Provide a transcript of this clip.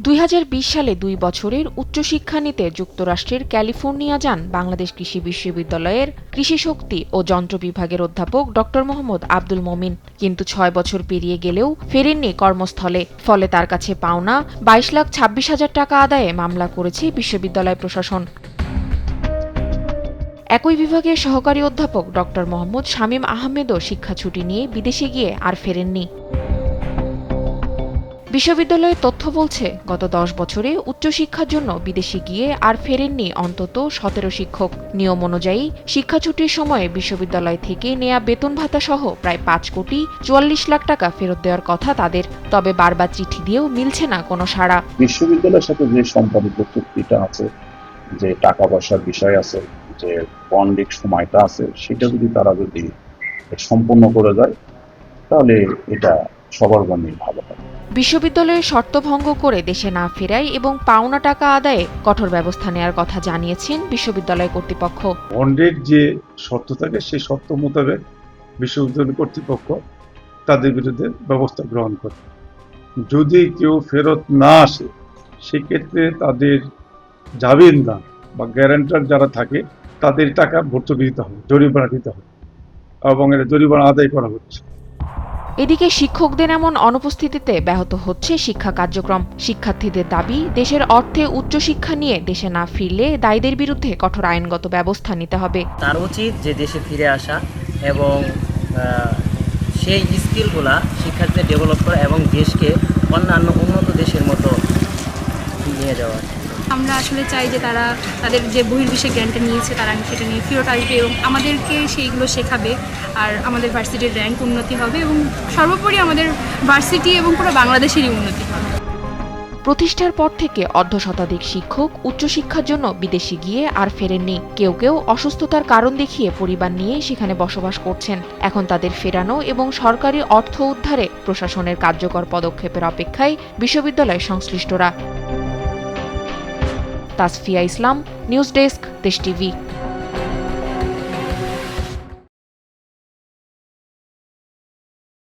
2020 সালে 2 বছরের উচ্চশিক্ষা নিতে যুক্তরাষ্ট্রের ক্যালিফোর্নিয়া যান বাংলাদেশ কৃষি বিশ্ববিদ্যালয়ের কৃষিশক্তি ও যন্ত্র বিভাগের অধ্যাপক ড. মোহাম্মদ আব্দুল মমিন। কিন্তু 6 বছর পেরিয়ে গেলেও ফেরেননি কর্মস্থলে। ফলে তার কাছে পাওনা 22,26,000 টাকা আদায়ে মামলা করেছে বিশ্ববিদ্যালয় প্রশাসন। একই বিভাগের সহকারী অধ্যাপক ড. মোহাম্মদ শামীম আহমেদও শিক্ষা ছুটি নিয়ে বিদেশে গিয়ে আর ফেরেননি। বিশ্ববিদ্যালয়ের তথ্য বলছে, গত 10 বছরে উচ্চশিক্ষার জন্য বিদেশে গিয়ে আর ফেরেননি অন্তত 17 শিক্ষক। নিয়ম অনুযায়ী শিক্ষা ছুটির সময়ে বিশ্ববিদ্যালয় থেকে নেয়া বেতন ভাতা সহ প্রায় 5,44 লাখ টাকা ফেরত দেওয়ার কথা তাদের। তবে বারবার চিঠি দিয়েও মিলছে না কোনো সাড়া। বিশ্ববিদ্যালয়ের সাথে যে সম্পাদিত চুক্তিটা আছে, যে টাকা পয়সার বিষয় আছে, যে বন্ডিং সময়টা আছে, সেটা তারা যদি সম্পূর্ণ করে যায় তাহলে এটা সবার জন্যই ভালো হয়। বিশ্ববিদ্যালয়ের শর্ত ভঙ্গ করে দেশে না ফেরায় এবং পাওনা টাকা আদায়ে কঠোর ব্যবস্থা নেওয়ার কথা জানিয়েছেন বিশ্ববিদ্যালয় কর্তৃপক্ষ। বন্ডের যে শর্ত থাকে সেই শর্ত মোতাবেক বিশ্ববিদ্যালয় কর্তৃপক্ষ তাদের বিরুদ্ধে ব্যবস্থা গ্রহণ করে। যদি কেউ ফেরত না আসে সেক্ষেত্রে তাদের জামিনদার বা গ্যারান্টার যারা থাকে তাদের টাকা ভর্তুকি দিতে হবে, জরিমানা দিতে হবে, এবং এটা জরিমানা আদায় করা হচ্ছে। এদিকে শিক্ষকদের এমন অনুপস্থিতিতে ব্যাহত হচ্ছে শিক্ষা কার্যক্রম। শিক্ষার্থীদের দাবি, দেশের অর্থে উচ্চশিক্ষা নিয়ে দেশে না ফিরলে দায়ীদের বিরুদ্ধে কঠোর আইনগত ব্যবস্থা নিতে হবে। তার উচিত যে দেশে ফিরে আসা এবং সেই স্কিলগুলা শিক্ষার্থীদের ডেভেলপ করা এবং দেশকে অন্যান্য উন্নত দেশের মতো নিয়ে যাওয়া। আমরা আসলে চাই যে তারা তাদের যে বহির্বিশ্বে জ্ঞানটা নিয়েছে তারা সেটা নিয়ে ফেরত আসবে এবং আমাদেরকে সেইগুলো শেখাবে, আর আমাদের ভার্সিটির র্যাঙ্ক উন্নতি হবে এবং সর্বোপরি আমাদের ভার্সিটি এবং পুরো বাংলাদেশেরই উন্নতি হবে। প্রতিষ্ঠার পর থেকে অর্ধশতাধিক শিক্ষক উচ্চশিক্ষার জন্য বিদেশে গিয়ে আর ফেরেননি। কেউ কেউ অসুস্থতার কারণ দেখিয়ে পরিবার নিয়ে সেখানে বসবাস করছেন। এখন তাদের ফেরানো এবং সরকারি অর্থ উদ্ধারে প্রশাসনের কার্যকর পদক্ষেপের অপেক্ষায় বিশ্ববিদ্যালয় সংশ্লিষ্টরা। তাসফিয়া ইসলাম, নিউজ ডেস্ক, দেশ টিভি।